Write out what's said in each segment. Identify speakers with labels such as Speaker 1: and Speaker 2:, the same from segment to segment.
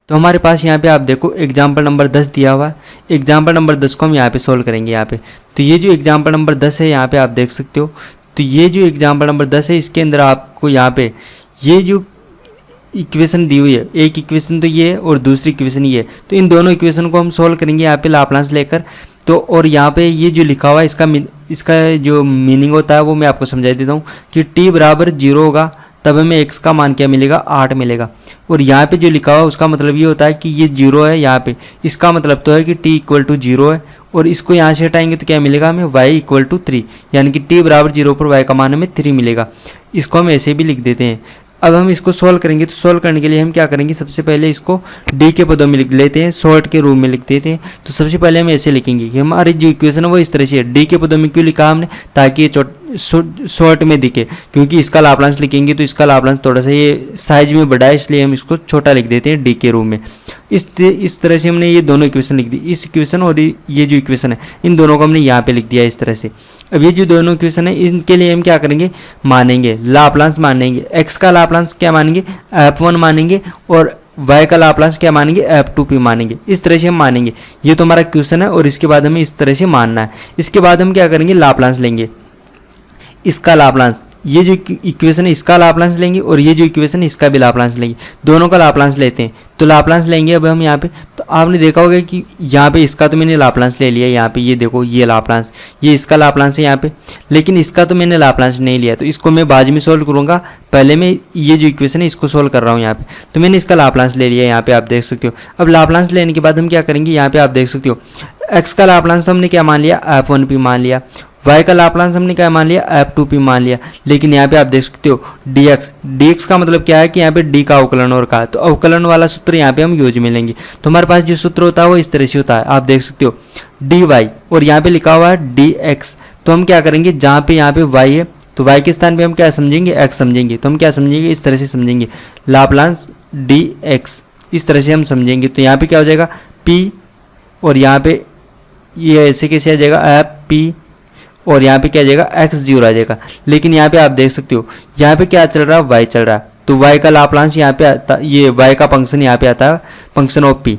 Speaker 1: तो हमारे पास यहाँ पे आप देखो एग्जाम्पल नंबर 10 दिया हुआ है। एग्जाम्पल नंबर 10 को हम यहाँ पे सोल्व करेंगे यहाँ पे। तो ये जो एग्जाम्पल नंबर 10 है यहाँ पे आप देख सकते हो। तो ये जो एग्जाम्पल नंबर 10 है इसके अंदर आपको यहाँ पे ये जो इक्वेशन दी हुई है, एक इक्वेशन तो ये है और दूसरी इक्वेशन ये है। तो इन दोनों इक्वेशन को हम सोल्व करेंगे यहाँ पे लाप्लास लेकर। तो और यहाँ पे ये जो लिखा हुआ है इसका जो मीनिंग होता है वो मैं आपको समझा देता हूँ कि t बराबर 0 होगा तब हमें x का मान क्या मिलेगा, 8 मिलेगा। और यहाँ पे जो लिखा हुआ है उसका मतलब ये होता है कि ये 0 है यहाँ पे, इसका मतलब तो है कि t इक्वल टू 0 है। और इसको यहाँ से हटाएंगे तो क्या मिलेगा हमें, y इक्वल टू 3, यानी कि t बराबर 0 पर y का मान हमें 3 मिलेगा। इसको हम ऐसे भी लिख देते हैं। अब हम इसको सॉल्व करेंगे। तो सॉल्व करने के लिए हम क्या करेंगे, सबसे पहले इसको d के पदों में लिख लेते हैं, शॉर्ट के रूप में लिख देते हैं। तो सबसे पहले हम ऐसे लिखेंगे कि हमारी जो इक्वेशन है वो इस तरह से है। d के पदों में क्यों लिखा हमने, ताकि ये शॉर्ट में दिखे, क्योंकि इसका लाप्लास लिखेंगे तो इसका लाप्लास थोड़ा सा ये साइज में बड़ा है, इसलिए हम इसको छोटा लिख देते हैं d के रूप में। इस तरह से हमने ये दोनों इक्वेशन लिख दी। इस इक्वेशन और ये जो इक्वेशन है इन दोनों को हमने यहाँ पे लिख दिया इस तरह से। अब ये जो दोनों इक्वेशन है इनके लिए हम क्या करेंगे, मानेंगे लाप्लास मानेंगे। x का लाप्लास क्या मानेंगे, f1 मानेंगे, और y का लाप्लास क्या मानेंगे, f2p मानेंगे। इस तरह से हम मानेंगे। ये तो हमारा क्वेश्चन है और इसके बाद हमें इस तरह से मानना है। इसके बाद हम क्या करेंगे, लाप्लास लेंगे, इसका लाप्लास, ये जो इक्वेशन है इसका लाप्लास लेंगे और ये जो इक्वेशन है इसका भी लाप्लास लेंगे, दोनों का लाप्लास लेते हैं। तो लाप्लास लेंगे अब हम यहाँ पे। तो आपने देखा होगा कि यहाँ पे इसका तो मैंने लाप्लास ले लिया, यहाँ पे ये देखो ये लाप्लास, ये इसका लाप्लास है यहाँ पे, लेकिन इसका तो मैंने लाप्लास नहीं लिया। तो इसको मैं बाद में सोल्व करूँगा, पहले मैं ये जो इक्वेशन है इसको सोल्व कर रहा हूँ यहाँ पे। तो मैंने इसका लाप्लास ले लिया, यहाँ पे आप देख सकते हो। अब लाप्लास लेने के बाद हम क्या करेंगे, यहाँ पे आप देख सकते हो एक्स का लाप्लास तो हमने क्या मान लिया, f1p मान लिया। y का लाप्लास हमने क्या मान लिया, f2p मान लिया। लेकिन यहाँ पे आप देख सकते हो dx का मतलब क्या है कि यहाँ पे d का अवकलन और का, तो अवकलन वाला सूत्र यहाँ पे हम यूज में लेंगे। तो हमारे पास जो सूत्र होता है वो इस तरह से होता है, आप देख सकते हो dy, और यहाँ पे लिखा हुआ है dx। तो हम क्या करेंगे, जहाँ पे यहाँ पे y है तो y के स्थान पे हम क्या समझेंगे, x समझेंगे। तो हम क्या समझेंगे, इस तरह से समझेंगे, लाप्लास dx, इस तरह से हम समझेंगे। तो यहाँ पे क्या हो जाएगा p, और यहाँ पे ये ऐसे कैसे आ जाएगा f p, और यहाँ पे क्या आ जाएगा x0 आ जाएगा। लेकिन यहाँ पे आप देख सकते हो यहाँ पे क्या चल रहा है, y चल रहा है। तो y का लाप्लास यहाँ पे आता, ये y का फंक्शन यहाँ पे आता है, फंक्शन ऑफ p।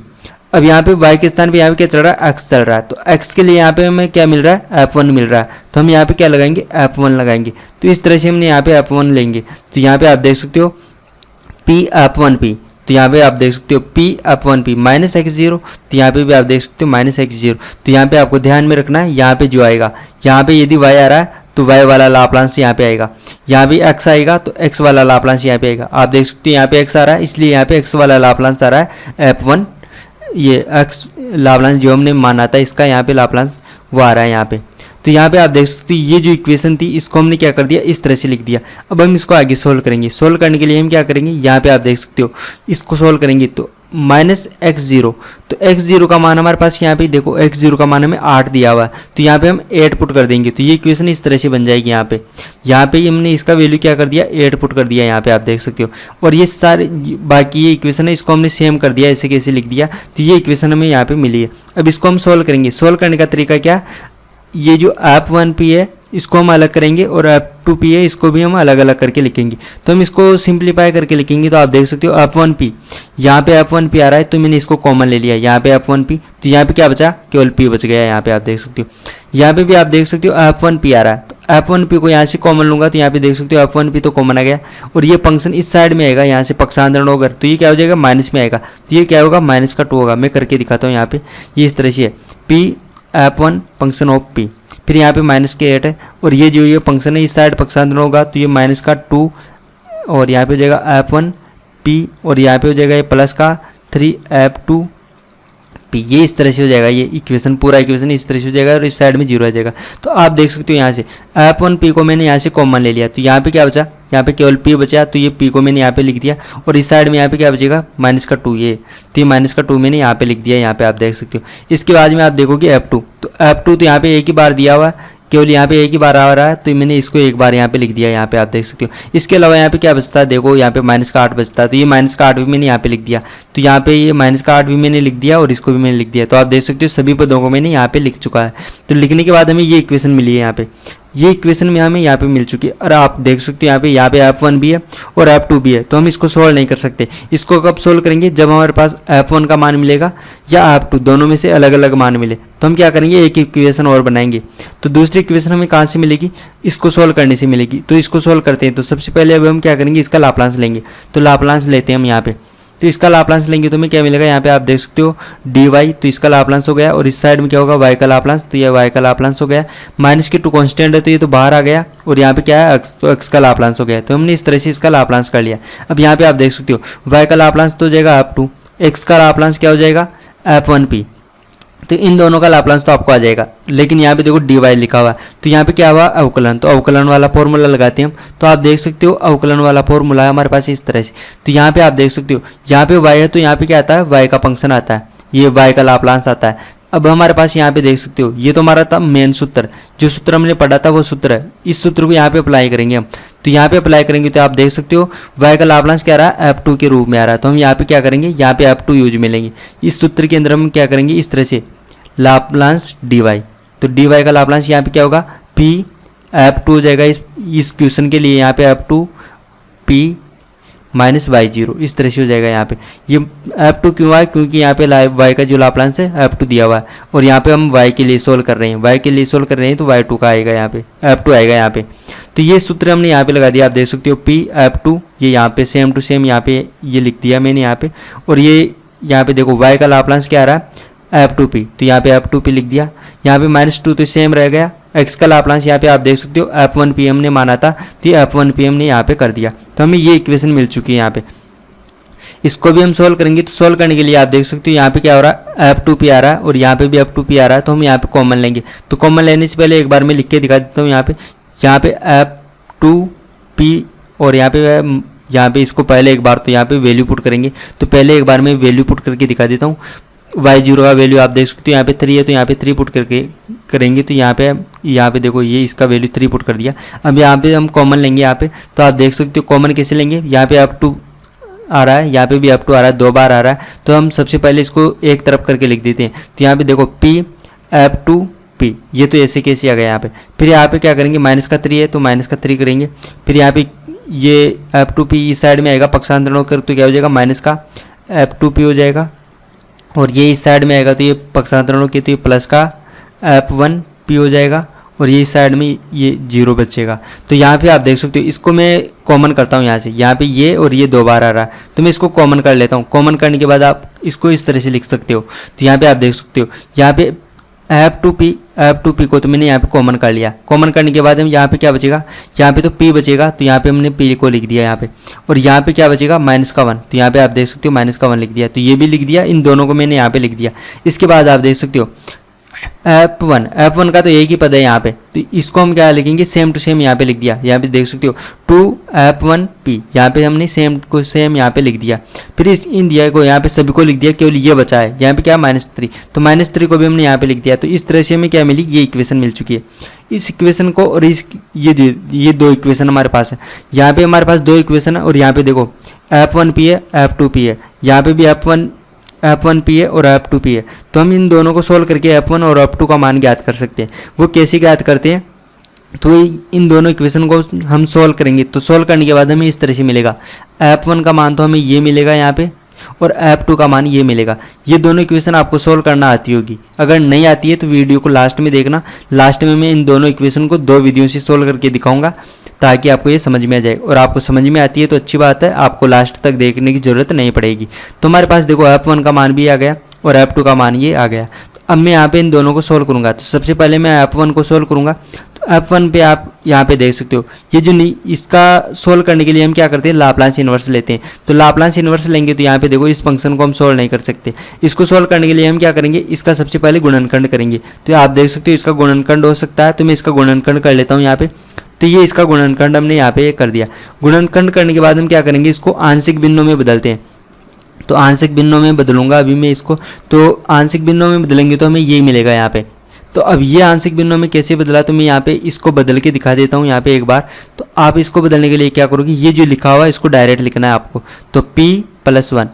Speaker 1: अब यहाँ पे y के स्थान पे यहाँ पे क्या चल रहा है, x चल रहा है। तो x के लिए यहाँ पे हमें क्या मिल रहा है, f1 मिल रहा है। तो हम यहाँ पे क्या लगाएंगे, f1 लगाएंगे। तो इस तरह से हमने यहाँ पे f1 लेंगे। तो यहाँ पे आप देख सकते हो p f1p, तो यहाँ पे आप देख सकते हो p f1p माइनस x0, तो यहाँ पे भी आप देख सकते हो माइनस x0। तो यहाँ पे आपको ध्यान में रखना है, यहाँ पे जो आएगा, यहाँ पे यदि y आ रहा है तो y वाला लाप्लास यहाँ पे आएगा, यहाँ भी x आएगा तो x वाला लाप्लास यहाँ पे आएगा। आप देख सकते हो यहाँ पे x आ रहा है, इसलिए यहाँ पे x वाला लाप्लास आ रहा है f1, ये x लाप्लास जो हमने माना था इसका यहाँ पे लाप्लास वो आ रहा है यहाँ पे। तो यहाँ पे आप देख सकते हो ये जो इक्वेशन थी इसको हमने क्या कर दिया, इस तरह से लिख दिया। अब हम इसको आगे सोल्व करेंगे। सोल्व करने के लिए हम क्या करेंगे, यहाँ पे आप देख सकते हो इसको सोल्व करेंगे तो माइनस x0, तो x0 का मान हमारे पास यहाँ पे देखो, x0 का मान हमें 8 दिया हुआ है। तो यहाँ पे हम 8 पुट कर देंगे तो ये इक्वेशन इस तरह से बन जाएगी। यहाँ पे हमने इसका वैल्यू क्या कर दिया, 8 पुट कर दिया, यहाँ पे आप देख सकते हो। और ये सारे बाकी ये इक्वेशन है इसको हमने सेम कर दिया, ऐसे कैसे लिख दिया। तो ये इक्वेशन हमें यहाँ पे मिली है। अब इसको हम सोल्व करेंगे। सोल्व करने का तरीका क्या, ये जो f1p है इसको हम अलग करेंगे और f2p है इसको भी हम अलग अलग करके लिखेंगे। तो हम इसको सिंप्लीफाई करके लिखेंगे। तो आप देख सकते हो f1p, यहाँ पे f1p आ रहा है तो मैंने इसको कॉमन ले लिया, यहाँ पे f1p, तो यहाँ पे क्या बचा, केवल p बच गया। यहाँ पे आप देख सकते हो, यहाँ पे भी आप देख सकते हो f1p आ रहा है, तो f1p को यहाँ से कॉमन लूंगा तो यहाँ पे देख सकते हो f1p तो कॉमन आ गया। और ये फंक्शन इस साइड में आएगा, यहाँ से पक्षांतरण होगा तो ये क्या हो जाएगा, माइनस में आएगा। तो ये क्या होगा, माइनस का 2 होगा। मैं करके दिखाता हूँ यहाँ पे, ये इस तरह से है p f1 function of p, फिर यहाँ पे माइनस के 8 है, और ये जो ये फंक्शन है इस साइड पक्षांतरण होगा तो ये माइनस का 2, और यहाँ पे हो जाएगा f1p, और यहाँ पे हो जाएगा ये प्लस का 3f2p। ये इस तरह से हो जाएगा, ये इक्वेशन पूरा इक्वेशन इस तरह से हो जाएगा और इस साइड में 0 आ जाएगा। तो आप देख सकते हो यहाँ से f1p को मैंने यहाँ से कॉमन ले लिया, तो यहाँ पे क्या बचा, यहाँ पे केवल p बचा, तो ये p को मैंने यहाँ पे लिख दिया। और इस साइड में यहाँ पे क्या बचेगा, माइनस का 2, ये तो ये माइनस का 2 मैंने यहाँ पे लिख दिया, यहाँ पे आप देख सकते हो। इसके बाद में आप देखोगे f2, तो f2 तो यहाँ पे एक ही बार दिया हुआ है, केवल यहाँ पे एक ही बार आ रहा है, तो मैंने इसको एक बार यहाँ पे लिख दिया, यहाँ पे आप देख सकते हो। इसके अलावा यहाँ पे क्या बचता है, देखो यहाँ पे माइनस का 8 बचता है, तो ये माइनस का 8 भी मैंने यहाँ पे लिख दिया। तो यहाँ पे ये माइनस का 8 भी मैंने लिख दिया और इसको भी मैंने लिख दिया। तो आप देख सकते हो सभी पदों को मैंने यहाँ पे लिख चुका है। तो लिखने के बाद हमें ये इक्वेशन मिली है। ये इक्वेशन में हमें यहाँ पे मिल चुकी है। और आप देख सकते हो यहाँ पे F1 भी है और F2 भी है, तो हम इसको सोल्व नहीं कर सकते। इसको कब सोल्व करेंगे, जब हमारे पास F1 का मान मिलेगा या F2 दोनों में से अलग अलग मान मिले, तो हम क्या करेंगे, एक इक्वेशन और बनाएंगे। तो दूसरी इक्वेशन हमें कहाँ से मिलेगी, इसको सोल्व करने से मिलेगी। तो इसको सोल्व करते हैं। तो सबसे पहले अब हम क्या करेंगे, इसका लाप्लांस लेंगे। तो लाप्लांस लेते हैं हम यहाँ पे। तो इसका लाप्लांस लेंगे तो हमें क्या मिलेगा, यहाँ पे आप देख सकते हो dy, तो इसका लाप्लांस हो गया। और इस साइड में क्या होगा, y का लाप्लांस, तो ये y का लाप्लांस हो गया। माइनस के 2 कांस्टेंट है तो ये तो बाहर आ गया। और यहाँ पे क्या है, x, तो x का लाप्लांस हो गया। तो हमने इस तरह से इसका लाप्लांस कर लिया। अब यहाँ पे आप देख सकते हो y का लाप्लांस तो हो जाएगा F2, x का लाप्लांस क्या हो जाएगा F1p। तो इन दोनों का लाप्लांस तो आपको आ जाएगा। लेकिन यहाँ पे देखो dy लिखा हुआ है, तो यहाँ पे क्या हुआ, अवकलन। तो अवकलन वाला फॉर्मूला लगाते हैं हम। तो आप देख सकते हो अवकलन वाला फॉर्मूला है हमारे पास इस तरह से। तो यहाँ पे आप देख सकते हो यहाँ पे y है, तो यहाँ पे क्या आता है, y का फंक्शन आता है, ये y का लाप्लांस आता है। अब हमारे पास यहाँ पे देख सकते हो ये तो हमारा था मेन सूत्र, जो सूत्र हमने पढ़ा था वो सूत्र है। इस सूत्र को यहाँ पे अप्लाई करेंगे हम। तो यहाँ पे अप्लाई करेंगे तो आप देख सकते हो y का लाप्लांस क्या रहा है, F2 के रूप में आ रहा है। तो हम यहाँ पे क्या करेंगे, यहाँ पे F2 यूज में लेंगे। इस सूत्र के अंदर हम क्या करेंगे, इस तरह से लाप्लांस dy। तो dy का लाप्लांस यहाँ पे क्या होगा, p F2 हो जाएगा। इस क्वेश्चन के लिए यहाँ पे F2 p माइनस y0 इस तरह से हो जाएगा। यहाँ पे ये F2 क्यों आया, क्योंकि यहाँ पे y का जो लाप्लांस है F2 दिया हुआ है। और यहाँ पे हम y के लिए सोल्व कर रहे हैं, y के लिए सोल्व कर रहे हैं, तो y2 का आएगा, यहाँ पे F2 आएगा यहाँ पे। तो ये सूत्र हमने यहाँ पे लगा दिया। आप देख सकते हो p F2, ये यहाँ पे सेम टू सेम यहाँ पे ये लिख दिया मैंने यहाँ पे। और ये यहाँ पे देखो y का लाप्लांस क्या आ रहा है, F2p, तो यहाँ पे F2p लिख दिया। यहाँ पे -2 तो सेम रह गया। x का लाप्लांस यहाँ पे आप देख सकते हो F1p हमने माना था, तो ये F1p हमने यहाँ पे कर दिया। तो हमें ये इक्वेशन मिल चुकी है यहाँ पे। इसको भी हम सोल्व करेंगे। तो सोल्व करने के लिए आप देख सकते हो यहाँ पे क्या हो रहा है, F2p आ रहा है और यहाँ पे भी F2p आ रहा है। तो हम यहाँ पे कॉमन लेंगे। तो कॉमन लेने से पहले एक बार मैं लिख के दिखा देता हूँ। यहाँ पे F2p और यहाँ पे इसको पहले एक बार तो यहाँ पे वैल्यू पुट करेंगे। तो पहले एक बार मैं वैल्यू पुट करके दिखा देता हूँ। y0 का वैल्यू आप देख सकते हो यहाँ पे 3 है, तो यहाँ पे 3 पुट करके करेंगे। तो यहाँ पे देखो ये इसका वैल्यू 3 पुट कर दिया। अब यहाँ पे हम कॉमन लेंगे यहाँ पे। तो आप देख सकते हो कॉमन कैसे लेंगे, यहाँ पे F2 आ रहा है, यहाँ पे भी F2 आ रहा है, 2 बार आ रहा है। तो हम सबसे पहले इसको एक तरफ करके लिख देते हैं। तो यहाँ पे देखो p F2p, ये तो ऐसे कैसे आ गया यहाँ पे। फिर यहाँ पे क्या करेंगे, माइनस का 3 है तो माइनस का 3 करेंगे। फिर यहाँ पे ये F2p इस साइड में आएगा, पक्षांतरण कर तो क्या हो जाएगा, माइनस का F2p हो जाएगा। और ये इस साइड में आएगा तो ये पक्षांतरणों के, तो ये प्लस का F1p हो जाएगा। और ये इस साइड में ये 0 बचेगा। तो यहाँ पे आप देख सकते हो, इसको मैं कॉमन करता हूँ यहाँ से। यहाँ पे ये और ये 2 बार आ रहा है, तो मैं इसको कॉमन कर लेता हूँ। कॉमन करने के बाद आप इसको इस तरह से लिख सकते हो। तो यहाँ पे आप देख सकते हो यहाँ पे F2p को तो मैंने यहाँ पे कॉमन कर लिया। कॉमन करने के बाद हम यहाँ पे क्या बचेगा, यहाँ पे तो p बचेगा, तो यहाँ पे हमने p को लिख दिया यहाँ पे। और यहाँ पे क्या बचेगा, -1, तो यहाँ पे आप देख सकते हो -1 लिख दिया। तो ये भी लिख दिया, इन दोनों को मैंने यहाँ पे लिख दिया। इसके बाद आप देख सकते हो F1 का तो एक ही पद है यहाँ पे, तो इसको हम क्या लिखेंगे, सेम टू सेम यहाँ पे लिख दिया। यहाँ पे देख सकते हो 2F1p, यहाँ पे हमने सेम को सेम यहाँ पे लिख दिया। फिर इन दिया को यहाँ पे सभी को लिख दिया, केवल ये बचा है यहाँ पे क्या, -3, तो -3 को भी हमने यहाँ पे लिख दिया। तो इस तरह से हमें क्या मिली, ये इक्वेशन मिल चुकी है। इस इक्वेशन को और ये 2 इक्वेशन हमारे पास है। यहाँ पे हमारे पास 2 इक्वेशन है और यहाँ पे देखो F1p है, F2p है, यहाँ पे भी F1p है और F2p है। तो हम इन दोनों को सोल्व करके F1 और F2 का मान ज्ञात कर सकते हैं। वो कैसे ज्ञात करते हैं, तो इन दोनों इक्वेशन को हम सोल्व करेंगे। तो सोल्व करने के बाद हमें इस तरह से मिलेगा, F1 का मान तो हमें ये मिलेगा यहाँ पे, और F2 का मान ये मिलेगा। ये दोनों इक्वेशन आपको सोल्व करना आती होगी। अगर नहीं आती है तो वीडियो को लास्ट में देखना। लास्ट में मैं इन दोनों इक्वेशन को 2 विधियों से सोल्व करके दिखाऊंगा, ताकि आपको ये समझ में आ जाए। और आपको समझ में आती है तो अच्छी बात है, आपको लास्ट तक देखने की ज़रूरत नहीं पड़ेगी। तो हमारे पास देखो F1 का मान भी आ गया और F2 का मान ये आ गया। तो अब मैं यहाँ पे इन दोनों को सोल्व करूँगा। तो सबसे पहले मैं F1 को सोल्व करूँगा। तो F1 पे आप यहाँ पे देख सकते हो, ये जो इसका सोल्व करने के लिए हम क्या करते हैं, लाप्लास इन्वर्स लेते हैं। तो लाप्लास इन्वर्स लेंगे तो यहाँ पे देखो इस फंक्शन को हम सोल्व नहीं कर सकते। इसको सोल्व करने के लिए हम क्या करेंगे, इसका सबसे पहले गुणनखंड करेंगे। तो आप देख सकते हो इसका गुणनखंड हो सकता है, तो मैं इसका गुणनखंड कर लेता हूँ यहाँ पे। तो ये इसका गुणनखंड हमने यहाँ पे कर दिया। गुणनखंड करने के बाद हम क्या करेंगे, इसको आंशिक भिन्नों में बदलते हैं। तो आंशिक भिन्नों में बदलूंगा अभी मैं इसको। तो आंशिक भिन्नों में बदलेंगे तो हमें ये मिलेगा यहाँ पे। तो अब ये आंशिक भिन्नों में कैसे बदला, तो मैं यहाँ पे इसको बदल के दिखा देता हूँ यहाँ पे एक बार। तो आप इसको बदलने के लिए क्या करोगे, ये जो लिखा हुआ है इसको डायरेक्ट लिखना है आपको। तो p + 1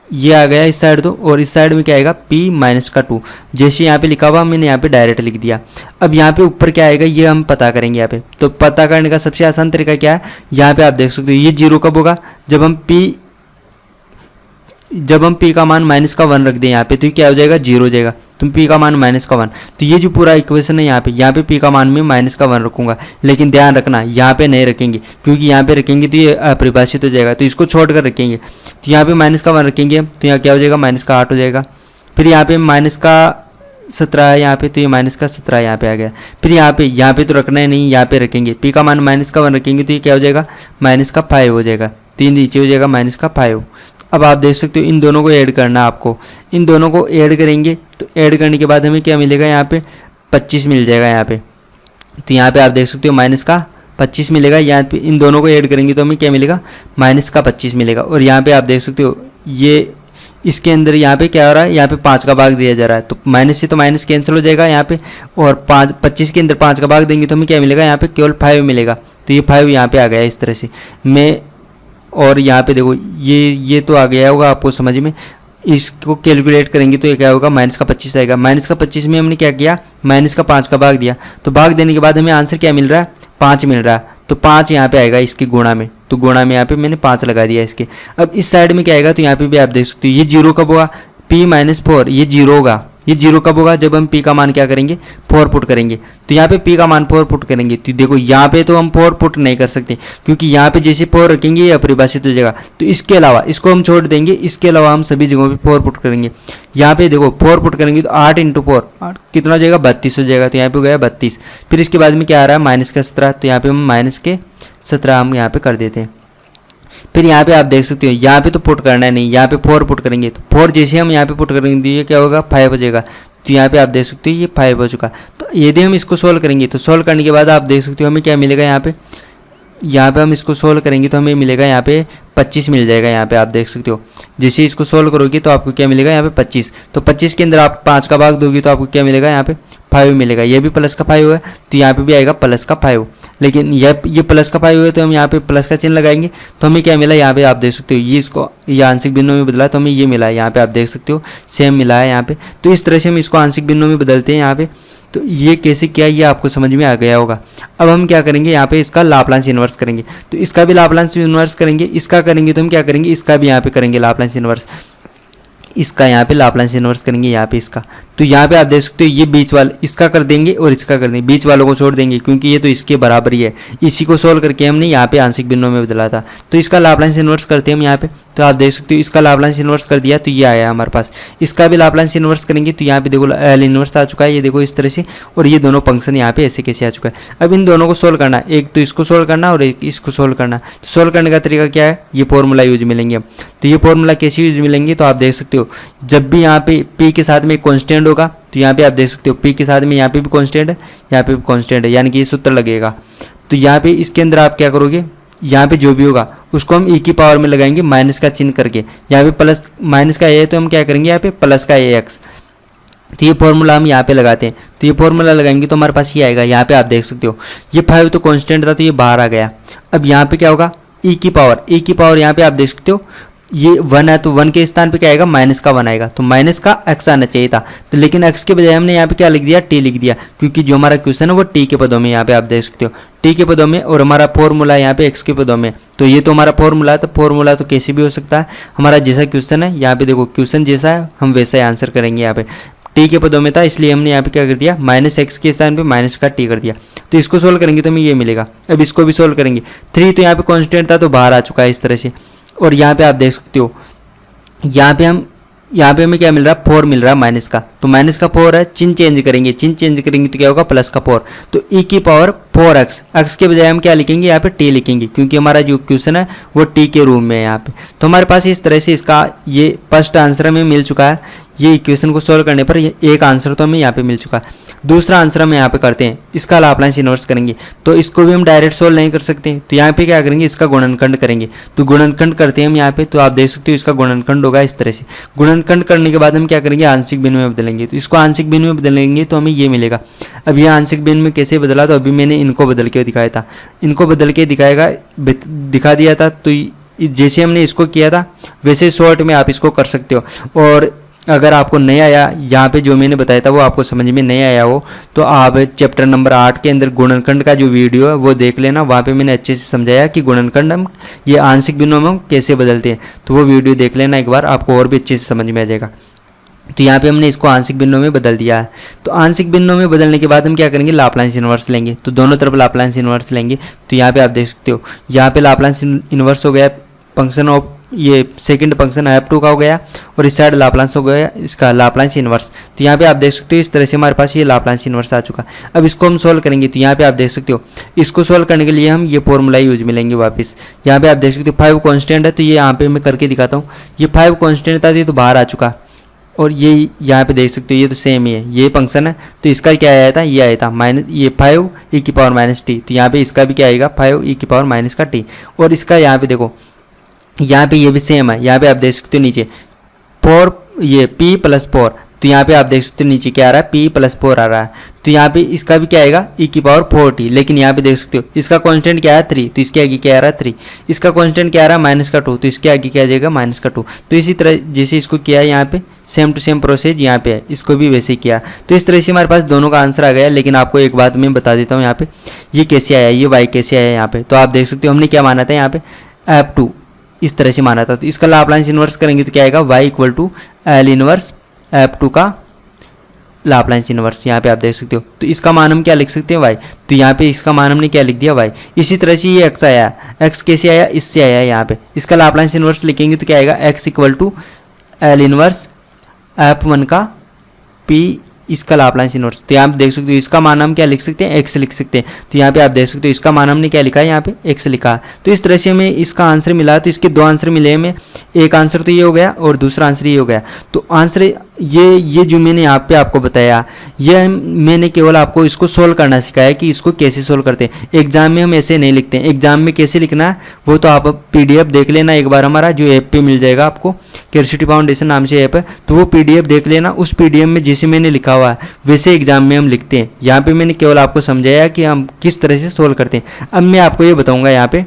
Speaker 1: ये आ गया इस साइड 2 और इस साइड में क्या आएगा p माइनस का 2। जैसे यहाँ पे लिखा हुआ मैंने यहाँ पे डायरेक्ट लिख दिया। अब यहाँ पे ऊपर क्या आएगा ये हम पता करेंगे यहाँ पे। तो पता करने का सबसे आसान तरीका क्या है, यहाँ पे आप देख सकते हो ये 0 कब होगा, जब हम p का मान माइनस का 1 रख दें यहाँ पे, तो ये क्या हो जाएगा 0 हो जाएगा। तो p का मान माइनस का 1, तो ये जो पूरा इक्वेशन है यहाँ पे p का मान में माइनस का 1 रखूंगा। लेकिन ध्यान रखना यहाँ पे नहीं रखेंगे, क्योंकि यहाँ पे रखेंगे तो ये अपरिभाषित हो जाएगा, तो इसको छोड़ कर रखेंगे। तो यहाँ पे माइनस का 1 रखेंगे तो यहाँ क्या हो जाएगा माइनस का 8 हो जाएगा। फिर यहाँ पे माइनस का 17 है यहाँ पे, तो ये माइनस का 17 यहाँ पे आ गया। फिर यहाँ पे तो रखना है नहीं, यहाँ पे रखेंगे p का मान माइनस का 1 रखेंगे तो ये क्या हो जाएगा माइनस का 5 हो जाएगा। 3 नीचे हो जाएगा माइनस का 5। अब आप देख सकते हो इन दोनों को ऐड करना है आपको। इन दोनों को ऐड करेंगे तो ऐड करने के बाद हमें क्या मिलेगा यहाँ पे 25 मिल जाएगा यहाँ पे। तो यहाँ पे आप देख सकते हो माइनस का 25 मिलेगा। यहाँ पे इन दोनों को ऐड करेंगे तो हमें क्या मिलेगा माइनस का 25 मिलेगा। और यहाँ पे आप देख सकते हो ये इसके अंदर यहाँ पे क्या हो रहा है, यहाँ पे 5 का भाग दिया जा रहा है, तो माइनस से तो माइनस कैंसिल हो जाएगा यहाँ पे। और 25 के अंदर 5 का भाग देंगे तो हमें क्या मिलेगा यहाँ पे केवल 5 मिलेगा। तो ये 5 यहाँ पे आ गया इस तरह से मैं। और यहाँ पे देखो ये तो आ गया होगा आपको समझ में। इसको कैलकुलेट करेंगे तो ये क्या होगा माइनस का 25 आएगा। माइनस का 25 में हमने क्या किया माइनस का 5 का भाग दिया, तो भाग देने के बाद हमें आंसर क्या मिल रहा है 5 मिल रहा है। तो 5 यहाँ पे आएगा इसके गुणा में, तो गुणा में यहाँ पे मैंने 5 लगा दिया इसके। अब इस साइड में क्या आएगा, तो यहाँ पे भी आप देख सकते हो ये 0 कब होगा p माइनस 4, ये 0 होगा। ये 0 कब होगा जब हम p का मान क्या करेंगे 4 पुट करेंगे। तो यहाँ पे p का मान 4 पुट करेंगे तो देखो यहाँ पे तो हम 4 पुट नहीं कर सकते, क्योंकि यहाँ पे जैसे 4 रखेंगे ये अपरिभाषित हो जाएगा। तो इसके अलावा इसको हम छोड़ देंगे, इसके अलावा हम सभी जगहों पे 4 पुट करेंगे। यहाँ पे देखो 4 पुट करेंगे तो 8 × 4 कितना हो जाएगा 32 हो जाएगा। तो यहाँ पे हो गया 32। फिर इसके बाद में क्या आ रहा है माइनस का 17, तो यहाँ पे हम माइनस के 17 हम यहाँ पे कर देते हैं। फिर यहाँ पे आप देख सकते हो यहाँ पे तो पुट करना है नहीं, यहाँ पे 4 पुट करेंगे तो 4 जैसे हम यहाँ पे पुट करेंगे तो ये क्या होगा 5 हो जाएगा। तो यहाँ पे आप देख सकते हो ये 5 हो चुका। तो यदि हम इसको सोल्व करेंगे तो सोल्व करने के बाद आप देख सकते हो हमें क्या मिलेगा यहाँ पे हम इसको सोल्व करेंगे तो हमें मिलेगा यहाँ पे 25 मिल जाएगा। यहाँ पे आप देख सकते हो जैसे इसको सोल्व करोगे तो आपको क्या मिलेगा यहाँ पे 25। तो 25 के अंदर आप 5 का भाग दोगे तो आपको क्या मिलेगा यहाँ पे 5 मिलेगा। ये भी प्लस का 5 है तो यहाँ पे भी आएगा प्लस का 5। लेकिन ये प्लस का 5 है तो हम यहाँ पे प्लस का चिन्ह लगाएंगे तो हमें क्या मिला यहाँ पे आप देख सकते हो ये आंशिक बिंदु में बदला तो हमें ये मिला है। यहाँ पे आप देख सकते हो सेम मिला है यहाँ पे। तो इस तरह से हम इसको आंशिक बिंदु में बदलते हैं यहाँ पे। तो ये कैसे किया ये आपको समझ में आ गया होगा। अब हम क्या करेंगे यहाँ पे इसका लाप्लास इन्वर्स करेंगे, तो इसका भी लाप्लास इन्वर्स करेंगे। इसका करेंगे तो हम क्या करेंगे इसका भी यहाँ पे करेंगे लाप्लास इन्वर्स। इसका यहाँ पे लाप्लास इन्वर्स करेंगे यहाँ पे इसका। तो यहाँ पे आप देख सकते हो ये बीच वाला इसका कर देंगे और इसका कर देंगे, बीच वालों को छोड़ देंगे क्योंकि ये तो इसके बराबर ही है। इसी को सोल्व करके हमने यहाँ पे आंशिक बिंदु में बदला था। तो इसका लाप्लास इन्वर्स करते हैं हम यहाँ पे। तो आप देख सकते हो इसका लाप्लास इन्वर्स कर दिया तो ये आया हमारे पास। इसका भी लाप्लास इन्वर्स करेंगे तो यहाँ पे देखो एल इन्वर्स आ चुका है, ये देखो इस तरह से। और ये दोनों फंक्शन यहाँ पे ऐसे कैसे आ चुका है। अब इन दोनों को सोल्व करना, एक तो इसको सोल्व करना और एक इसको सोल्व करना। तो सोल्व करने का तरीका क्या है, ये फॉर्मूला यूज मिलेंगे हम। तो ये फॉर्मूला कैसे यूज मिलेंगे, तो आप देख सकते हो जब भी यहाँ पे p के साथ में एक कॉन्स्टेंट होगा तो यहाँ पे आप देख सकते हो p के साथ में यहाँ पे भी कॉन्स्टेंट है, यहाँ पे भी कॉन्स्टेंट है, यानी कि ये सूत्र लगेगा। तो यहाँ पे इसके अंदर आप क्या करोगे, यहाँ पे जो भी होगा उसको हम e की पावर में लगाएंगे माइनस का चिन्ह करके। यहाँ पे प्लस माइनस का a है तो हम क्या करेंगे यहाँ पे प्लस का ax। तो ये फॉर्मूला हम यहाँ पे लगाते हैं। तो ये फॉर्मूला लगाएंगे तो हमारे पास ये आएगा। यहाँ पे आप देख सकते हो ये 5 तो कॉन्स्टेंट था तो ये बाहर आ गया। अब यहाँ पे क्या होगा e की पावर यहाँ पे आप देख सकते हो ये 1 है तो 1 के स्थान पे क्या आएगा माइनस का 1 आएगा। तो माइनस का x आना चाहिए था, तो लेकिन x के बजाय हमने यहाँ पे क्या लिख दिया t लिख दिया, क्योंकि जो हमारा क्वेश्चन है वो t के पदों में यहाँ पे आप देख सकते हो t के पदों में, और हमारा फॉर्मूला यहाँ पे x के पदों में। तो ये तो हमारा फॉर्मूला है, तो फॉर्मूला तो कैसे भी हो सकता है। हमारा जैसा क्वेश्चन है यहाँ पे देखो क्वेश्चन जैसा है हम वैसा ही आंसर करेंगे। यहाँ पे t के पदों में था इसलिए हमने यहाँ पे क्या कर दिया माइनस x के स्थान पे माइनस का t कर दिया। तो इसको सोल्व करेंगे तो हमें ये मिलेगा। अब इसको भी सोल्व करेंगे। 3 तो यहाँ पे कॉन्स्टेंट था तो बाहर आ चुका है इस तरह से। और यहाँ पे आप देख सकते हो यहाँ पे हमें क्या मिल रहा है 4 मिल रहा है माइनस का। तो माइनस का 4 है, चिन्ह चेंज करेंगे तो क्या होगा प्लस का 4। तो e की पावर 4x, x के बजाय हम क्या लिखेंगे यहाँ पे t लिखेंगे, क्योंकि हमारा जो क्वेश्चन है वो t के रूप में है यहाँ पे। तो हमारे पास इस तरह से इसका ये फर्स्ट आंसर हमें मिल चुका है। ये इक्वेशन को सोल्व करने पर एक आंसर तो हमें यहाँ पे मिल चुका है। दूसरा आंसर हम यहाँ पे करते हैं, इसका लाप्लास इन्वर्स करेंगे। तो इसको भी हम डायरेक्ट सोल्व नहीं कर सकते, तो यहाँ पे क्या करेंगे इसका गुणनखंड करेंगे। तो गुणनखंड करते हैं हम यहाँ पे। तो आप देख सकते हो इसका गुणनखंड होगा इस तरह से। गुणनखंड करने के बाद हम क्या करेंगे आंशिक भिन्न में बदलेंगे। तो इसको आंशिक भिन्न में बदलेंगे तो हमें ये मिलेगा। अब ये आंशिक भिन्न में कैसे बदला, तो अभी मैंने इनको बदल के दिखाया था, इनको बदल के दिखा दिया था। तो जैसे हमने इसको किया था वैसे शॉर्ट में आप इसको कर सकते हो। और अगर आपको नहीं आया यहाँ पे जो मैंने बताया था वो आपको समझ में नहीं आया हो तो आप चैप्टर नंबर 8 के अंदर गुणनखंड का जो वीडियो है वो देख लेना। वहाँ पे मैंने अच्छे से समझाया कि गुणनखंड हम ये आंशिक भिन्नों में हम कैसे बदलते हैं, तो वो वीडियो देख लेना एक बार, आपको और भी अच्छे से समझ में आ जाएगा। तो यहाँ पे हमने इसको आंशिक भिन्नों में बदल दिया है। तो आंशिक भिन्नों में बदलने के बाद हम क्या करेंगे, लाप्लास इन्वर्स लेंगे। तो दोनों तरफ लाप्लास इन्वर्स लेंगे। तो यहाँ पे आप देख सकते हो यहाँ पे लाप्लास इन्वर्स हो गया फंक्शन ऑफ ये सेकंड फंक्शन f2 का हो गया और इस साइड लाप्लास हो गया इसका लाप्लास इन्वर्स। तो यहाँ पे आप देख सकते हो इस तरह से हमारे पास ये लाप्लास इन्वर्स आ चुका। अब इसको हम सोल्व करेंगे। तो यहाँ पे आप देख सकते हो इसको सोल्व करने के लिए हम ये फॉर्मूला यूज में लेंगे वापस। यहाँ पे आप देख सकते हो 5 कांस्टेंट है, तो ये यहाँ पे मैं करके दिखाता हूँ। ये 5 कांस्टेंट था, ये तो बाहर आ चुका और ये यहाँ पे देख सकते हो ये तो सेम ही है, ये फंक्शन है। तो इसका क्या आया था, ये आया था माइनस ये 5 e की पावर माइनस टी। तो यहाँ पे इसका भी क्या आएगा 5 e की पावर माइनस का टी। और इसका यहाँ पे देखो यहाँ पे ये भी सेम है। यहाँ पे आप देख सकते हो नीचे 4 ये p प्लस 4। तो यहाँ पे आप देख सकते हो नीचे क्या आ रहा है p प्लस 4 आ रहा है। तो यहाँ पे इसका भी क्या आएगा e की पावर 4t। लेकिन यहाँ पे देख सकते हो इसका कांस्टेंट क्या है 3, तो इसके आगे क्या आ रहा है 3। इसका कांस्टेंट क्या आ रहा है माइनस का 2, तो इसके आगे क्या आ जाएगा माइनस का 2। तो इसी तरह जैसे इसको किया है यहाँ पे सेम टू सेम प्रोसेस यहाँ पे है, इसको भी वैसे ही किया। तो इस तरह से हमारे पास दोनों का आंसर आ गया। लेकिन आपको एक बात मैं बता देता हूँ यहाँ पे ये कैसे आया, ये y कैसे आया यहाँ पे। तो आप देख सकते हो हमने क्या माना था यहाँ पे f2 इस तरह से माना था। तो इसका लाप्लास इन्वर्स करेंगे तो क्या आएगा y equal to L inverse f2 का लाप्लास इन्वर्स। यहाँ पे आप देख सकते हो। तो इसका मान हम क्या लिख सकते हैं y। तो यहाँ पे इसका मान हमने क्या लिख दिया y। इसी तरह से ये x आया, x कैसे आया, इससे आया यहाँ पे। इसका लाप्लास इन्वर्स लिखेंगे तो क्या आएगा x equal to L inverse f1 का p इसका लाप्लास इन्वर्स। तो यहाँ पे देख सकते हो इसका मान हम क्या लिख सकते हैं x लिख सकते हैं। तो यहाँ पे आप देख सकते हो इसका मान हमने क्या लिखा है यहाँ पे x लिखा है। तो इस तरह से हमें इसका आंसर मिला। तो इसके दो आंसर मिले हमें, एक आंसर तो ये हो गया और दूसरा आंसर ये हो गया। तो आंसर ये जो मैंने यहाँ पे आपको बताया ये मैंने केवल आपको इसको सोल्व करना सिखाया कि इसको कैसे सोल्व करते हैं। एग्जाम में हम ऐसे नहीं लिखते हैं। एग्जाम में कैसे लिखना है वो तो आप PDF देख लेना एक बार, हमारा जो ऐप पे मिल जाएगा आपको, क्यूरसिटी फाउंडेशन नाम से ऐप है। तो वो PDF देख लेना, उस PDF में जैसे मैंने लिखा हुआ है वैसे एग्जाम में हम लिखते हैं। यहाँ पे मैंने केवल आपको समझाया कि हम किस तरह से सोल्व करते हैं। अब मैं आपको ये बताऊँगा यहाँ पे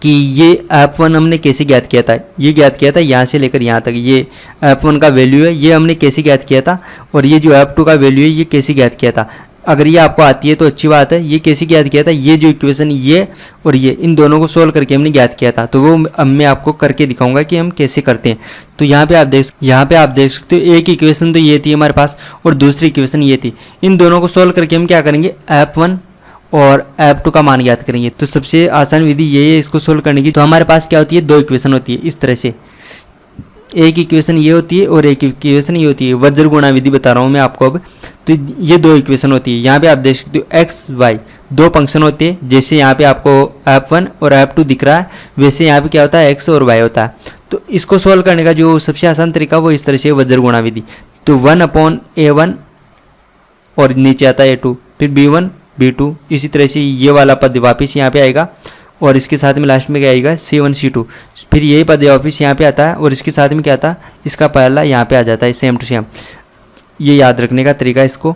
Speaker 1: कि ये f1 हमने कैसे ज्ञात किया था। ये ज्ञात किया था यहाँ से लेकर यहाँ तक, ये f1 का वैल्यू है, ये हमने कैसे ज्ञात किया था। और ये जो f2 का वैल्यू है ये कैसे ज्ञात किया था। अगर ये आपको आती है तो अच्छी बात है। ये कैसे ज्ञात किया था, ये जो इक्वेशन ये और ये इन दोनों को सोल्व करके हमने ज्ञात किया था। तो वो अब मैं आपको करके दिखाऊंगा कि हम कैसे करते हैं। तो यहाँ पे आप देख सकते हो एक इक्वेशन तो ये थी हमारे पास और दूसरी इक्वेशन ये थी। इन दोनों को सोल्व करके हम क्या करेंगे f1 और f2 का मान ज्ञात करेंगे। तो सबसे आसान विधि यही है इसको सोल्व करने की। तो हमारे पास क्या होती है, दो इक्वेशन होती है इस तरह से, एक इक्वेशन ये होती है और एक इक्वेशन ये होती है। वज्र गुणा विधि बता रहा हूँ मैं आपको अब। तो ये दो इक्वेशन होती है। यहाँ पे आप देख सकते हो x y दो फंक्शन होते हैं। जैसे यहाँ पे आपको f1 और f2 दिख रहा है वैसे यहाँ पे क्या होता है x और y होता है। तो इसको सोल्व करने का जो सबसे आसान तरीका वो इस तरह से वज्र गुणा विधि। तो 1/a1 और नीचे आता है a2, फिर b1 b2, इसी तरह से ये वाला पद वापिस यहाँ पे आएगा और इसके साथ में लास्ट में क्या आएगा c1 c2, फिर यही पद वापिस यहाँ पे आता है और इसके साथ में क्या आता है इसका पहला यहाँ पे आ जाता है सेम टू सेम। ये याद रखने का तरीका इसको।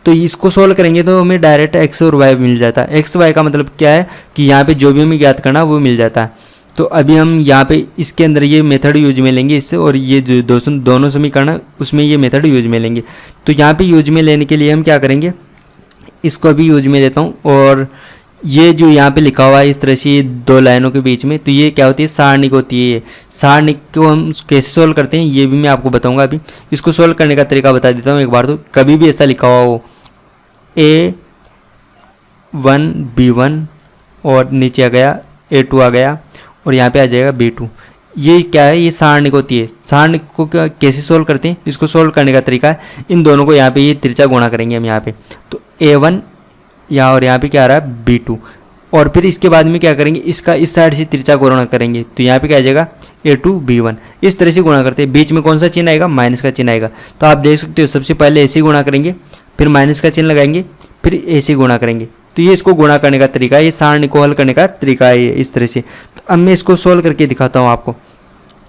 Speaker 1: तो इसको सोल्व करेंगे तो हमें डायरेक्ट x और y मिल जाता है। x y का मतलब क्या है कि यहाँ पे जो भी हमें ज्ञात करना वो मिल जाता है। तो अभी हम यहाँ पे इसके अंदर ये मेथड यूज में लेंगे इससे, और ये जो दोनों समीकरण है उसमें ये मेथड यूज में लेंगे। तो यहाँ पे यूज में लेने के लिए हम क्या करेंगे, इसको अभी यूज में लेता हूँ। और ये जो यहाँ पे लिखा हुआ है इस तरह से दो लाइनों के बीच में, तो ये क्या होती है सारणिक होती है। ये सारणिक को हम कैसे सोल्व करते हैं ये भी मैं आपको बताऊंगा। अभी इसको सोल्व करने का तरीका बता देता हूँ एक बार। तो कभी भी ऐसा लिखा हुआ हो a1 b1 और नीचे आ गया a2 आ गया और यहाँ पे आ जाएगा b2, ये क्या है, ये सारणिक होती है। सारणिक को कैसे सोल्व करते हैं, इसको सोल्व करने का तरीका है इन दोनों को यहाँ पे ये तिरछा गुणा करेंगे हम यहाँ पे। तो a1 यहाँ और यहाँ पे क्या आ रहा है b2, और फिर इसके बाद में क्या करेंगे इसका इस साइड से तिरछा गुणा करेंगे। तो यहाँ पे क्या आ जाएगा a2 b1, इस तरह से गुणा करते हैं। बीच में कौन सा चिन्ह आएगा, माइनस का चिन्ह आएगा। तो आप देख सकते हो सबसे पहले ऐसे गुणा करेंगे, फिर माइनस का चिन्ह लगाएंगे, फिर ऐसे गुणा करेंगे। तो ये इसको गुणा करने का तरीका है, ये सारणी को हल करने का तरीका है इस तरह से। तो अब मैं इसको सोल्व करके दिखाता हूँ आपको।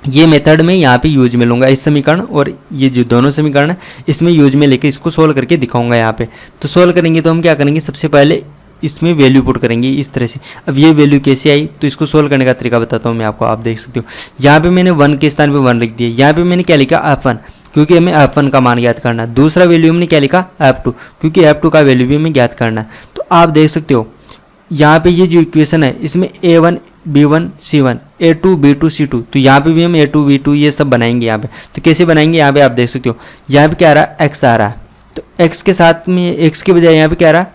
Speaker 1: ये मेथड में यहाँ पे यूज में लूँगा इस समीकरण, और ये जो दोनों समीकरण है इसमें यूज में लेके इसको सोल्व करके दिखाऊंगा यहाँ पे। तो सोल्व करेंगे तो हम क्या करेंगे, सबसे पहले इसमें वैल्यू पुट करेंगे इस तरह से। अब ये वैल्यू कैसे आई, तो इसको सोल्व करने का तरीका बताता हूँ मैं आपको। आप देख सकते हो यहाँ पे मैंने 1 के स्थान पे 1 लिख दिया। यहाँ पे मैंने क्या लिखा F1, क्योंकि हमें F1 का मान ज्ञात करना है। दूसरा वैल्यू हमने क्या लिखा F2, क्योंकि F2 का वैल्यू भी हमें ज्ञात करना है। तो आप देख सकते हो यहाँ पे ये जो इक्वेशन है इसमें A1 B1 C1 A2 B2 C2, तो यहाँ पे भी हम A2 B2 ये सब बनाएंगे यहाँ पे। तो कैसे बनाएंगे, यहाँ पे आप देख सकते हो यहाँ पे क्या आ रहा है x आ रहा है, तो x के साथ में x के बजाय यहाँ पे क्या आ रहा है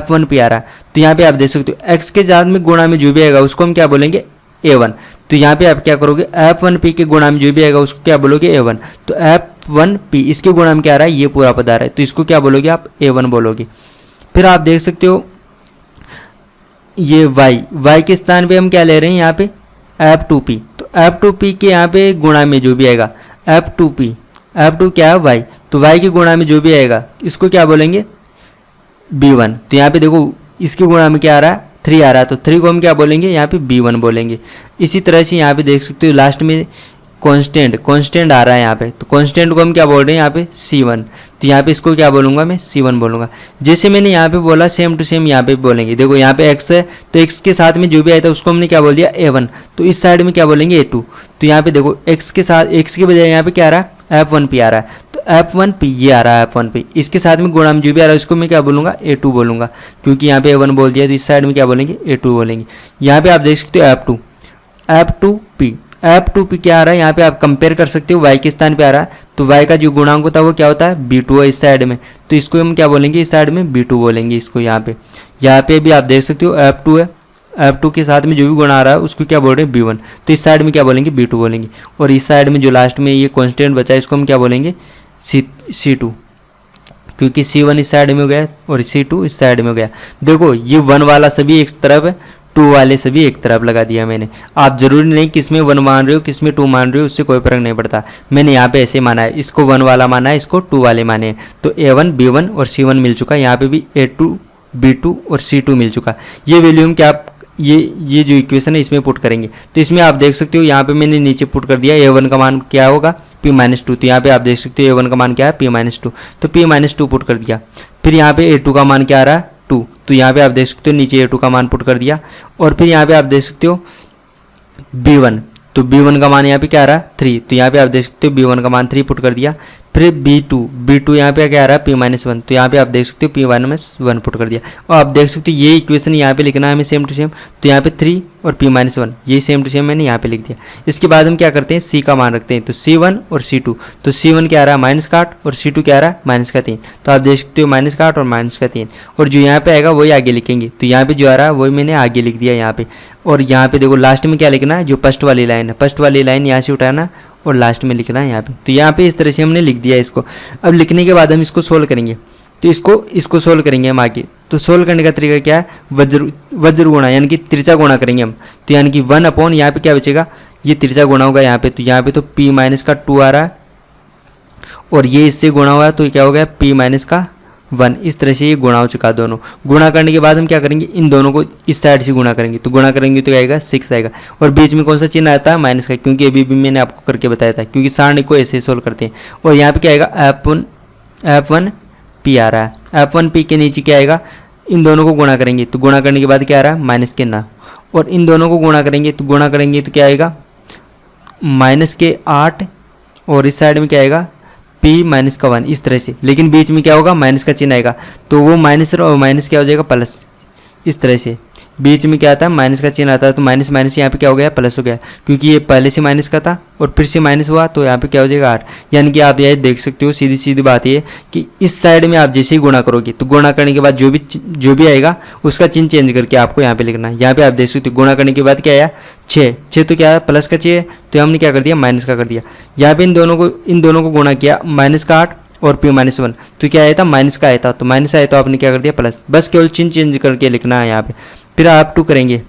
Speaker 1: F1P आ रहा है। तो यहाँ पे आप देख सकते हो x के साथ में गुणा में जो भी आएगा उसको हम क्या बोलेंगे A1। तो यहाँ पे आप क्या करोगे F1P के गुणा में जो भी आएगा उसको क्या बोलोगे A1। तो F1P इसके गुणा में क्या आ रहा है, ये पूरा पद आ रहा है, तो इसको क्या बोलोगे आप A1 बोलोगे। फिर आप देख सकते हो ये y के स्थान पे हम क्या ले रहे हैं यहाँ पे F2P। तो F2P के यहाँ पे गुणा में जो भी आएगा F2 क्या है y, तो y के गुणा में जो भी आएगा इसको क्या बोलेंगे B1। तो यहाँ पे देखो इसके गुणा में क्या आ रहा है 3 आ रहा है, तो 3 को हम क्या बोलेंगे यहाँ पे B1 बोलेंगे। इसी तरह से यहाँ पे देख सकते हो लास्ट में कांस्टेंट आ रहा है यहाँ पे, तो कांस्टेंट को हम क्या बोल रहे हैं यहाँ पे C1। तो यहाँ पे इसको क्या बोलूँगा मैं C1 बोलूँगा। जैसे मैंने यहाँ पे बोला सेम टू सेम यहाँ पे बोलेंगे। देखो यहाँ पे x है तो x के साथ में जो भी आया था उसको हमने क्या बोल दिया A1, तो इस साइड में क्या बोलेंगे A2। तो यहाँ पे देखो x के साथ x के बजाय यहाँ पे क्या आ रहा है F1P आ रहा है, तो F1P ये आ रहा है F1P। इसके साथ में गुणा में जो भी आ रहा है उसको मैं क्या बोलूँगा A2 बोलूँगा, क्योंकि यहाँ पे A1 बोल दिया तो इस साइड में क्या बोलेंगे A2 बोलेंगे। यहाँ पे आप देख सकते हो F2P क्या आ रहा है, यहाँ पे आप कंपेयर कर सकते हो y के स्थान पे आ रहा है, तो y का जो गुणांक होता है वो क्या होता है B2 है इस साइड में, तो इसको हम क्या बोलेंगे इस साइड में B2 बोलेंगे इसको। यहाँ पे भी आप देख सकते हो F2 है, F2 के साथ में जो भी गुणा आ रहा है उसको क्या बोल रहे हैं B1, तो इस साइड में क्या बोलेंगे B2 बोलेंगे। और इस साइड में जो लास्ट में ये कॉन्स्टेंट बचा है इसको हम क्या बोलेंगे C2, क्योंकि C1 इस साइड में हो गया और C2 इस साइड में हो गया। देखो ये 1 वाला सभी एक तरफ है, 2 वाले सभी एक तरफ लगा दिया मैंने। आप जरूरी नहीं किस में 1 मान रहे हो किस में 2 मान रहे हो, उससे कोई फर्क नहीं पड़ता। मैंने यहाँ पे ऐसे माना है, इसको 1 वाला माना है, इसको 2 वाले माने हैं। तो A1 B1 और C1 मिल चुका है, यहाँ पे भी A2 B2 और C2 मिल चुका। ये वैल्यू हम क्या ये जो इक्वेशन है इसमें पुट करेंगे। तो इसमें आप देख सकते हो यहाँ पे मैंने नीचे पुट कर दिया A1 का मान क्या होगा P-2। तो यहाँ पे आप देख सकते हो A1 का मान क्या है P-2, तो P-2 पुट कर दिया। फिर यहाँ पे A2 का मान क्या आ रहा है 2, तो यहाँ पे आप देख सकते हो नीचे A2 का मान पुट कर दिया। और फिर यहाँ पे आप देख सकते हो B1, तो B1 का मान यहाँ पे क्या आ रहा है 3, तो यहाँ पे आप देख सकते हो B1 का मान 3 पुट कर दिया। फिर B2 यहाँ पे क्या आ रहा है P-1, तो यहाँ पे आप देख सकते हो P-1 पुट कर दिया। और आप देख सकते हो ये इक्वेशन यहाँ पे लिखना है हमें सेम टू सेम, तो यहाँ पे 3 और P-1 ये सेम टू सेम मैंने यहाँ पे लिख दिया। इसके बाद हम क्या करते हैं C का मान रखते हैं, तो C1 और C2, तो C1 क्या आ रहा है -8 और C2 क्या आ रहा है -3, तो आप देख सकते हो -8 और -3, और जो यहाँ पे आएगा वही आगे लिखेंगे। तो यहाँ पे जो आ रहा है वही मैंने आगे लिख दिया यहाँ पे। और यहाँ पे देखो लास्ट में क्या लिखना है, जो फर्स्ट वाली लाइन है, फर्स्ट वाली लाइन यहाँ से उठाना और लास्ट में लिखना है यहाँ पे। तो यहाँ पे इस तरह से हमने लिख दिया इसको। अब लिखने के बाद हम इसको सोल्व करेंगे, तो इसको सोल्व करेंगे हम आगे। तो सोल्व करने का तरीका क्या है, वज्र गुणा यानी कि त्रिचा गुणा करेंगे हम। तो यानी कि 1 अपॉन यहाँ पे क्या बचेगा, ये त्रिचा गुणा होगा यहाँ पे, तो यहाँ पे तो P-2 आ रहा है और ये इससे गुणा हुआ तो क्या हो गया P-1। इस तरह से ये गुणा हो चुका दोनों। गुणा करने के बाद हम क्या करेंगे, इन दोनों को इस साइड से गुणा करेंगे, तो गुणा करेंगे तो क्या आएगा 6 आएगा। और बीच में कौन सा चिन्ह आता है माइनस का, क्योंकि अभी भी मैंने आपको करके बताया था, क्योंकि सारणी को ऐसे सोल्व करते हैं। और यहाँ पे क्या आएगा F1P आ रहा है। F1P के नीचे क्या आएगा, इन दोनों को गुणा करेंगे, तो गुणा करने के बाद क्या आ रहा है माइनस के ना, और इन दोनों को गुणा करेंगे तो क्या आएगा -8 और इस साइड में क्या आएगा P-1 इस तरह से। लेकिन बीच में क्या होगा माइनस का चिन्ह आएगा, तो वो माइनस और माइनस क्या हो जाएगा प्लस, इस तरह से। बीच में क्या आता है माइनस का चिन्ह आता है, तो माइनस माइनस यहाँ पे क्या हो गया प्लस हो गया, क्योंकि ये पहले से माइनस का था और फिर से माइनस हुआ, तो यहाँ पे क्या हो जाएगा 8। यानी कि आप ये देख सकते हो सीधी बात ये कि इस साइड में आप जैसे ही गुणा करोगे, तो गुणा करने के बाद जो भी आएगा उसका चिन्ह चेंज करके आपको यहाँ पे लिखना है। यहाँ पे आप देख सकते हो गुणा करने के बाद क्या आया 6, तो क्या है प्लस का 6, तो हमने क्या कर दिया माइनस का कर दिया। यहाँ पे इन दोनों को गुणा किया, -8 और P-1, तो क्या आया था माइनस का आया था, तो माइनस आया तो आपने क्या कर दिया प्लस। बस केवल चिन्ह चेंज करके लिखना है यहाँ पे। फिर F2 करेंगे,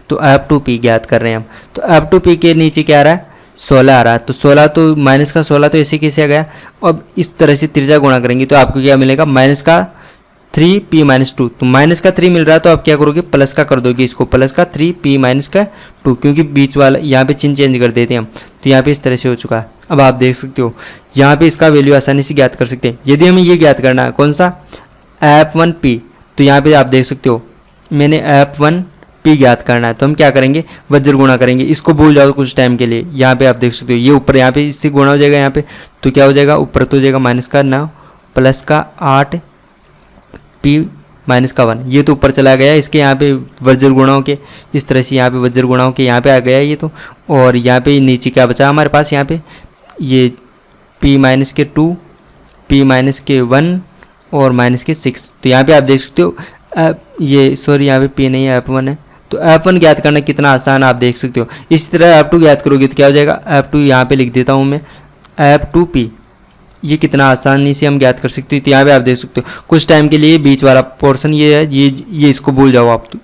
Speaker 1: तो F2P ज्ञात कर रहे हैं हम। तो F2P के नीचे क्या आ रहा है 16 आ रहा है, तो 16 तो माइनस का 16 तो ऐसे कैसे आ गया। अब इस तरह से त्रिज्या गुणा करेंगे तो आपको क्या मिलेगा -3 P-2, तो माइनस का 3 मिल रहा है, तो आप क्या करोगे प्लस का कर दोगे इसको, प्लस का 3 P-2, क्योंकि बीच वाला यहाँ पे चिन्ह चेंज कर देते हैं हम। तो यहाँ पे इस तरह से हो चुका है। अब आप देख सकते हो यहाँ पे इसका वैल्यू आसानी से ज्ञात कर सकते हैं। यदि हमें ये ज्ञात करना है कौन सा F1P तो यहाँ पे आप देख सकते हो मैंने F1 P ज्ञात करना है, तो हम क्या करेंगे, वज्र गुणा करेंगे। इसको भूल जाओ कुछ टाइम के लिए। यहाँ पे आप देख सकते हो ये ऊपर यहाँ पे इससे गुणा हो जाएगा यहाँ पे, तो क्या हो जाएगा, ऊपर तो हो जाएगा -9 प्लस का 8 P -1, ये तो ऊपर चला गया। इसके यहाँ पे वज्र गुणाओं के इस तरह से यहाँ पे वज्र गुणाओं के यहाँ पे आ गया ये तो। और यहाँ पे नीचे क्या बचा हमारे पास, यहाँ पे ये P -2 P -1 और -6। तो यहाँ पे आप देख सकते हो ये सॉरी यहाँ पे P नहीं है F1 है, तो F1 ज्ञात करना कितना आसान है आप देख सकते हो। इसी तरह F2 ज्ञात करोगे तो क्या हो जाएगा, F2 यहाँ पे लिख देता हूँ मैं F2P, ये कितना आसानी से हम ज्ञात कर सकते हो। तो यहाँ पे आप देख सकते हो कुछ टाइम के लिए बीच वाला पोर्शन ये है, ये इसको भूल जाओ आप। तो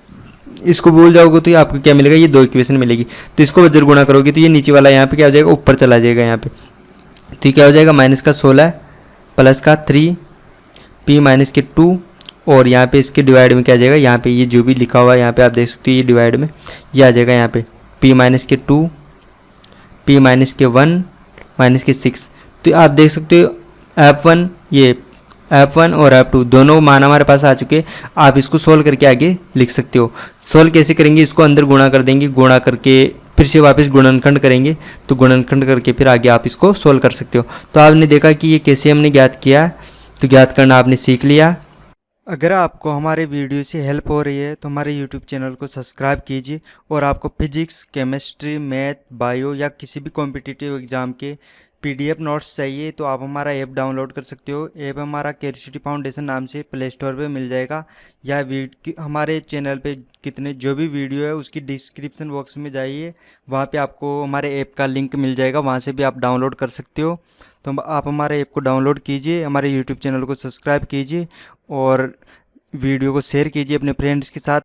Speaker 1: इसको भूल जाओगे तो आपको क्या मिलेगा, ये 2 इक्वेशन मिलेगी। तो इसको वज्र गुणा करोगे तो ये नीचे वाला यहाँ पे क्या हो जाएगा, ऊपर चला जाएगा यहाँ पे। तो ये क्या हो जाएगा, -16 प्लस का 3 P -2 और यहाँ पे इसके डिवाइड में क्या आ जाएगा, यहाँ पे ये जो भी लिखा हुआ है यहाँ पे आप देख सकते हो ये डिवाइड में ये आ जाएगा यहाँ पे P -2 P -1 -6। तो आप देख सकते हो F1 ये F1 और F2 दोनों मान हमारे पास आ चुके। आप इसको सोल्व करके आगे लिख सकते हो। सोल्व कैसे करेंगे, इसको अंदर गुणा कर देंगे, गुणा करके फिर से वापस गुणनखंड करेंगे, तो गुणनखंड करके फिर आगे आप इसको सोल्व कर सकते हो। तो आपने देखा कि ये कैसे हमने ज्ञात किया, तो ज्ञात करना आपने सीख लिया। अगर आपको हमारे वीडियो से हेल्प हो रही है तो हमारे YouTube चैनल को सब्सक्राइब कीजिए। और आपको फिजिक्स, केमिस्ट्री, मैथ, बायो या किसी भी कॉम्पिटिटिव एग्ज़ाम के PDF नोट्स चाहिए तो आप हमारा ऐप डाउनलोड कर सकते हो। ऐप हमारा क्यूरियोसिटी फाउंडेशन नाम से प्ले स्टोर पर मिल जाएगा, या हमारे चैनल पे कितने जो भी वीडियो है उसकी डिस्क्रिप्शन बॉक्स में जाइए, वहाँ पे आपको हमारे ऐप का लिंक मिल जाएगा, वहाँ से भी आप डाउनलोड कर सकते हो। तो आप हमारे ऐप को डाउनलोड कीजिए, हमारे YouTube चैनल को सब्सक्राइब कीजिए और वीडियो को शेयर कीजिए अपने फ्रेंड्स के साथ।